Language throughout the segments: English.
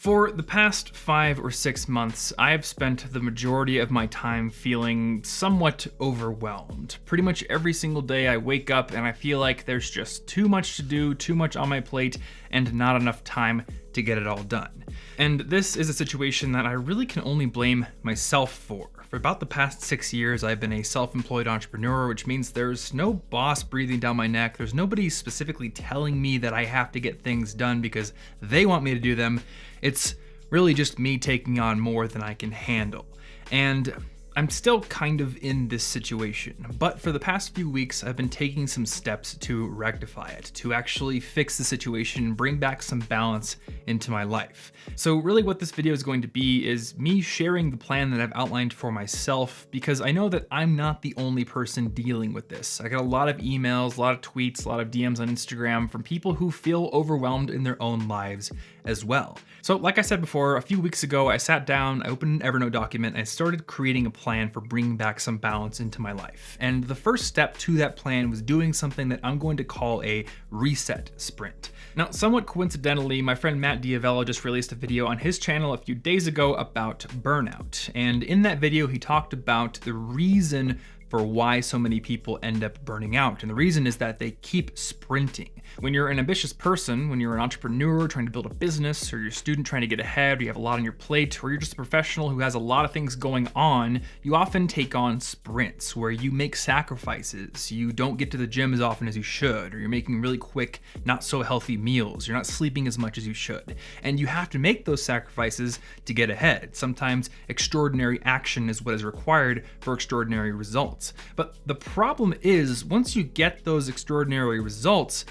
For the past 5 or 6 months, I have spent the majority of my time feeling somewhat overwhelmed. Pretty much every single day I wake up and I feel like there's just too much to do, too much on my plate, and not enough time to get it all done. And this is a situation that I really can only blame myself for. For about the past 6 years, I've been a self-employed entrepreneur, which means there's no boss breathing down my neck. There's nobody specifically telling me that I have to get things done because they want me to do them. It's really just me taking on more than I can handle. And I'm still kind of in this situation, but for the past few weeks, I've been taking some steps to rectify it, to actually fix the situation and bring back some balance into my life. So really what this video is going to be is me sharing the plan that I've outlined for myself, because I know that I'm not the only person dealing with this. I got a lot of emails, a lot of tweets, a lot of DMs on Instagram from people who feel overwhelmed in their own lives as well. So like I said before, a few weeks ago, I sat down, I opened an Evernote document, and I started creating a plan for bringing back some balance into my life. And the first step to that plan was doing something that I'm going to call a reset sprint. Now, somewhat coincidentally, my friend Matt Diavello just released a video on his channel a few days ago about burnout. And in that video, he talked about the reason for why so many people end up burning out. And the reason is that they keep sprinting. When you're an ambitious person, when you're an entrepreneur trying to build a business, or you're a student trying to get ahead, or you have a lot on your plate, or you're just a professional who has a lot of things going on, you often take on sprints where you make sacrifices. You don't get to the gym as often as you should, or you're making really quick, not so healthy meals. You're not sleeping as much as you should. And you have to make those sacrifices to get ahead. Sometimes extraordinary action is what is required for extraordinary results. But the problem is, once you get those extraordinary results,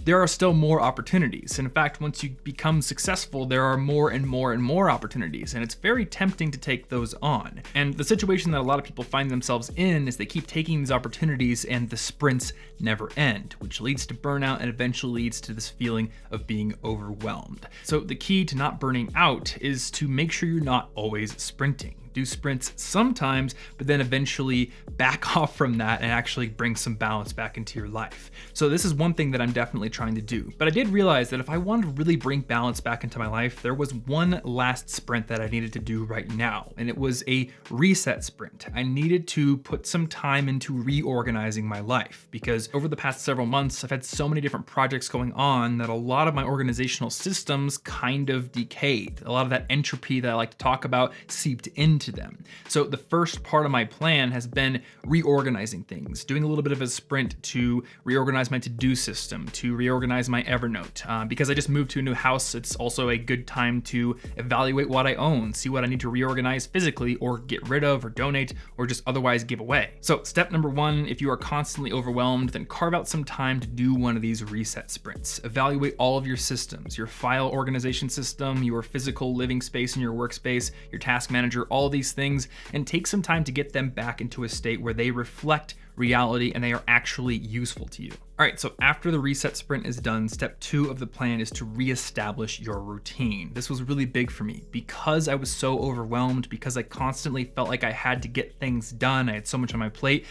there are still more opportunities. And in fact, once you become successful, there are more and more and more opportunities, and it's very tempting to take those on. And the situation that a lot of people find themselves in is they keep taking these opportunities and the sprints never end, which leads to burnout and eventually leads to this feeling of being overwhelmed. So the key to not burning out is to make sure you're not always sprinting. Do sprints sometimes, but then eventually back off from that and actually bring some balance back into your life. So this is one thing that I'm definitely trying to do. But I did realize that if I wanted to really bring balance back into my life, there was one last sprint that I needed to do right now, and it was a reset sprint. I needed to put some time into reorganizing my life, because over the past several months, I've had so many different projects going on that a lot of my organizational systems kind of decayed. A lot of that entropy that I like to talk about seeped into them. So the first part of my plan has been reorganizing things, doing a little bit of a sprint to reorganize my to-do system, to reorganize my Evernote. Because I just moved to a new house, it's also a good time to evaluate what I own, see what I need to reorganize physically or get rid of or donate or just otherwise give away. So step number one, if you are constantly overwhelmed, then carve out some time to do one of these reset sprints. Evaluate all of your systems, your file organization system, your physical living space in your workspace, your task manager, all these things, and take some time to get them back into a state where they reflect reality and they are actually useful to you. All right, so after the reset sprint is done, step 2 of the plan is to reestablish your routine. This was really big for me because I was so overwhelmed, because I constantly felt like I had to get things done. I had so much on my plate.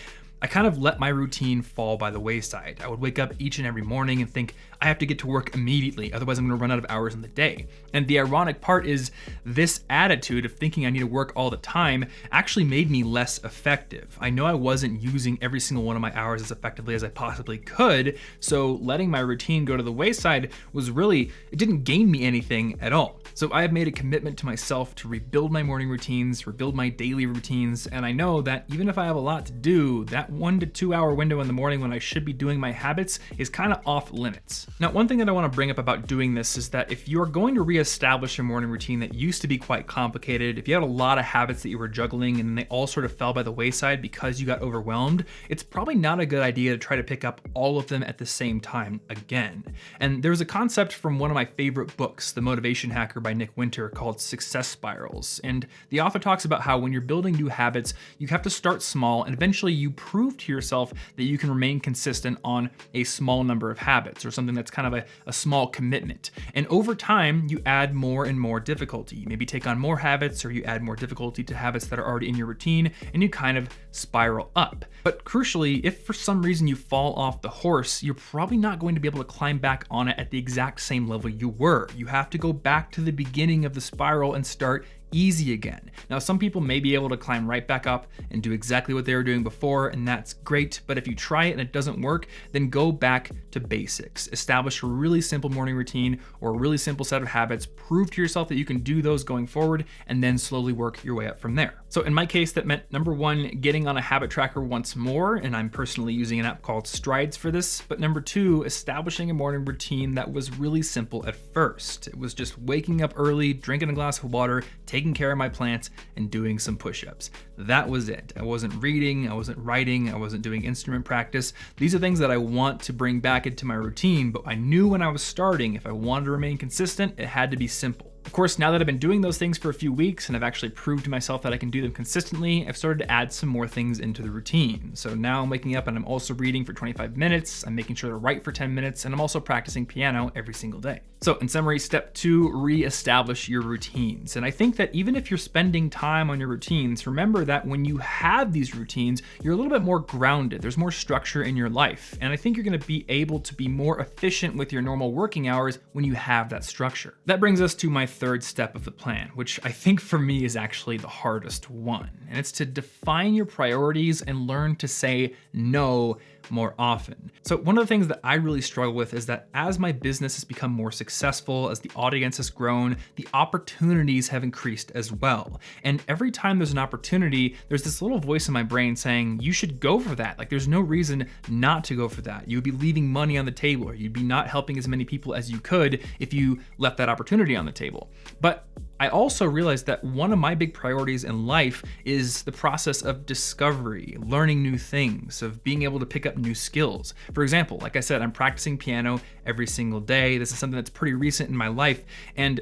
I kind of let my routine fall by the wayside. I would wake up each and every morning and think, I have to get to work immediately, otherwise I'm gonna run out of hours in the day. And the ironic part is this attitude of thinking I need to work all the time actually made me less effective. I know I wasn't using every single one of my hours as effectively as I possibly could, so letting my routine go to the wayside was really, it didn't gain me anything at all. So I have made a commitment to myself to rebuild my morning routines, rebuild my daily routines, and I know that even if I have a lot to do, that 1 to 2 hour window in the morning when I should be doing my habits is kind of off limits. Now, one thing that I want to bring up about doing this is that if you're going to reestablish a morning routine that used to be quite complicated, if you had a lot of habits that you were juggling and they all sort of fell by the wayside because you got overwhelmed, it's probably not a good idea to try to pick up all of them at the same time again. And there's a concept from one of my favorite books, The Motivation Hacker by Nick Winter, called Success Spirals. And the author talks about how when you're building new habits, you have to start small and eventually you prove to yourself that you can remain consistent on a small number of habits, or something that's kind of a small commitment. And over time, you add more and more difficulty. You maybe take on more habits, or you add more difficulty to habits that are already in your routine, and you kind of spiral up. But crucially, if for some reason you fall off the horse, you're probably not going to be able to climb back on it at the exact same level you were. You have to go back to the beginning of the spiral and start easy again. Now, some people may be able to climb right back up and do exactly what they were doing before, and that's great. But if you try it and it doesn't work, then go back to basics. Establish a really simple morning routine or a really simple set of habits. Prove to yourself that you can do those going forward, and then slowly work your way up from there. So in my case, that meant number one, getting on a habit tracker once more, and I'm personally using an app called Strides for this. But number two, establishing a morning routine that was really simple at first. It was just waking up early, drinking a glass of water, taking care of my plants, and doing some push-ups. That was it. I wasn't reading, I wasn't writing, I wasn't doing instrument practice. These are things that I want to bring back into my routine, but I knew when I was starting, if I wanted to remain consistent, it had to be simple. Of course, now that I've been doing those things for a few weeks and I've actually proved to myself that I can do them consistently, I've started to add some more things into the routine. So now I'm waking up and I'm also reading for 25 minutes, I'm making sure to write for 10 minutes, and I'm also practicing piano every single day. So in summary, step two, reestablish your routines. And I think that even if you're spending time on your routines, remember that when you have these routines, you're a little bit more grounded. There's more structure in your life. And I think you're gonna be able to be more efficient with your normal working hours when you have that structure. That brings us to my third step of the plan, which I think for me is actually the hardest one. And it's to define your priorities and learn to say no more often. So one of the things that I really struggle with is that as my business has become more successful, as the audience has grown, the opportunities have increased as well. And every time there's an opportunity, there's this little voice in my brain saying, you should go for that. Like, there's no reason not to go for that. You would be leaving money on the table, or you'd be not helping as many people as you could if you left that opportunity on the table. But I also realized that one of my big priorities in life is the process of discovery, learning new things, of being able to pick up new skills. For example, like I said, I'm practicing piano every single day. This is something that's pretty recent in my life, and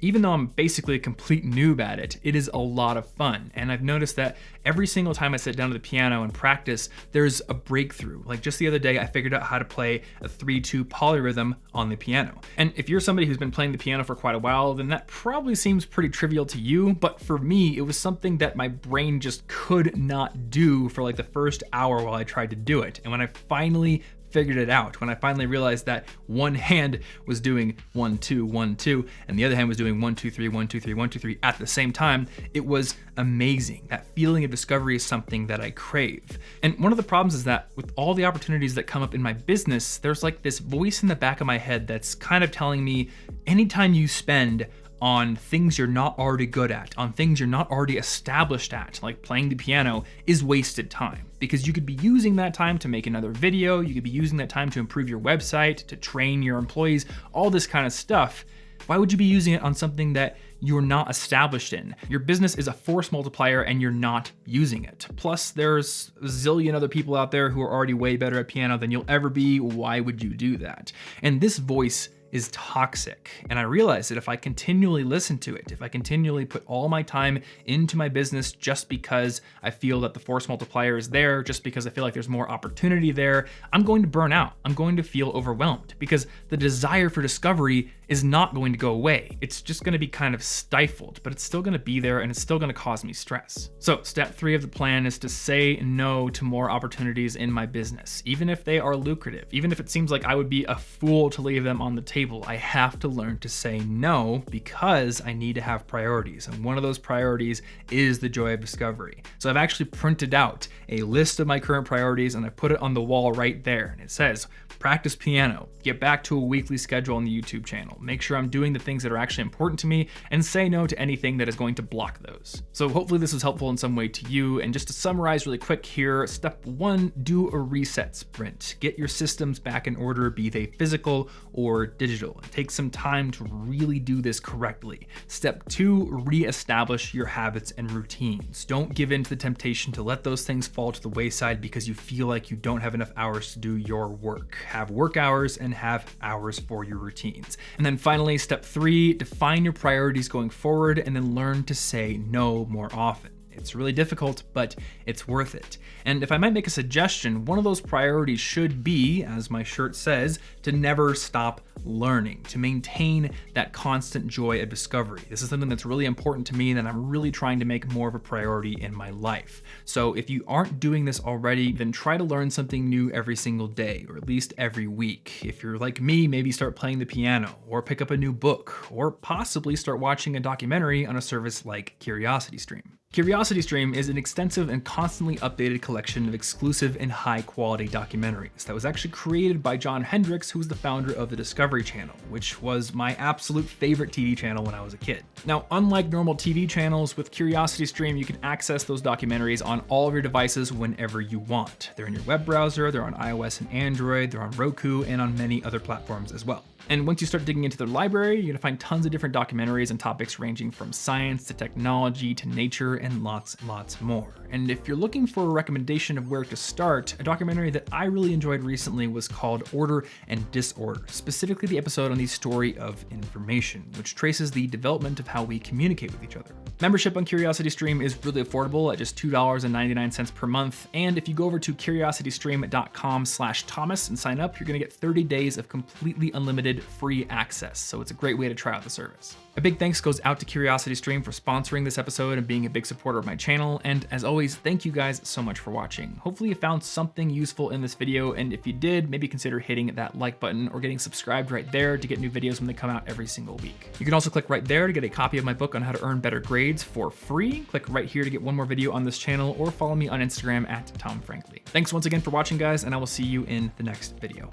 even though I'm basically a complete noob at it, it is a lot of fun. And I've noticed that every single time I sit down to the piano and practice, there's a breakthrough. Like just the other day, I figured out how to play a 3/2 polyrhythm on the piano. And if you're somebody who's been playing the piano for quite a while, then that probably seems pretty trivial to you. But for me, it was something that my brain just could not do for like the first hour while I tried to do it. And when I finally figured it out, when I finally realized that one hand was doing 1 2 1 2 and the other hand was doing 1 2 3 1 2 3 1 2 3 at the same time, it was amazing. That feeling of discovery is something that I crave. And one of the problems is that with all the opportunities that come up in my business, there's like this voice in the back of my head that's kind of telling me, anytime you spend on things you're not already good at, on things you're not already established at, like playing the piano, is wasted time. Because you could be using that time to make another video, you could be using that time to improve your website, to train your employees, all this kind of stuff. Why would you be using it on something that you're not established in? Your business is a force multiplier and you're not using it. Plus, there's a zillion other people out there who are already way better at piano than you'll ever be. Why would you do that? And this voice is toxic. And I realize that if I continually listen to it, if I continually put all my time into my business just because I feel that the force multiplier is there, just because I feel like there's more opportunity there, I'm going to burn out. I'm going to feel overwhelmed because the desire for discovery is not going to go away. It's just going to be kind of stifled, but it's still going to be there and it's still going to cause me stress. So step 3 of the plan is to say no to more opportunities in my business, even if they are lucrative, even if it seems like I would be a fool to leave them on the table. I have to learn to say no because I need to have priorities. And one of those priorities is the joy of discovery. So I've actually printed out a list of my current priorities and I put it on the wall right there. And it says, practice piano, get back to a weekly schedule on the YouTube channel, make sure I'm doing the things that are actually important to me, and say no to anything that is going to block those. So hopefully this was helpful in some way to you. And just to summarize really quick here, step 1, do a reset sprint. Get your systems back in order, be they physical or digital. It takes some time to really do this correctly. Step 2, reestablish your habits and routines. Don't give in to the temptation to let those things fall to the wayside because you feel like you don't have enough hours to do your work. Have work hours and have hours for your routines. And then finally, step 3, define your priorities going forward and then learn to say no more often. It's really difficult, but it's worth it. And if I might make a suggestion, one of those priorities should be, as my shirt says, to never stop learning, to maintain that constant joy of discovery. This is something that's really important to me that I'm really trying to make more of a priority in my life. So if you aren't doing this already, then try to learn something new every single day, or at least every week. If you're like me, maybe start playing the piano, or pick up a new book, or possibly start watching a documentary on a service like CuriosityStream. CuriosityStream is an extensive and constantly updated collection of exclusive and high-quality documentaries that was actually created by John Hendricks, who was the founder of the Discovery Channel, which was my absolute favorite TV channel when I was a kid. Now, unlike normal TV channels, with CuriosityStream, you can access those documentaries on all of your devices whenever you want. They're in your web browser, they're on iOS and Android, they're on Roku, and on many other platforms as well. And once you start digging into their library, you're gonna find tons of different documentaries and topics ranging from science to technology to nature and lots more. And if you're looking for a recommendation of where to start, a documentary that I really enjoyed recently was called Order and Disorder, specifically the episode on the story of information, which traces the development of how we communicate with each other. Membership on CuriosityStream is really affordable at just $2.99 per month. And if you go over to curiositystream.com/Thomas and sign up, you're gonna get 30 days of completely unlimited free access. So it's a great way to try out the service. A big thanks goes out to CuriosityStream for sponsoring this episode and being a big supporter of my channel. And as always, thank you guys so much for watching. Hopefully you found something useful in this video. And if you did, maybe consider hitting that like button or getting subscribed right there to get new videos when they come out every single week. You can also click right there to get a copy of my book on how to earn better grades for free. Click right here to get one more video on this channel, or follow me on Instagram @TomFrankly. Thanks once again for watching, guys, and I will see you in the next video.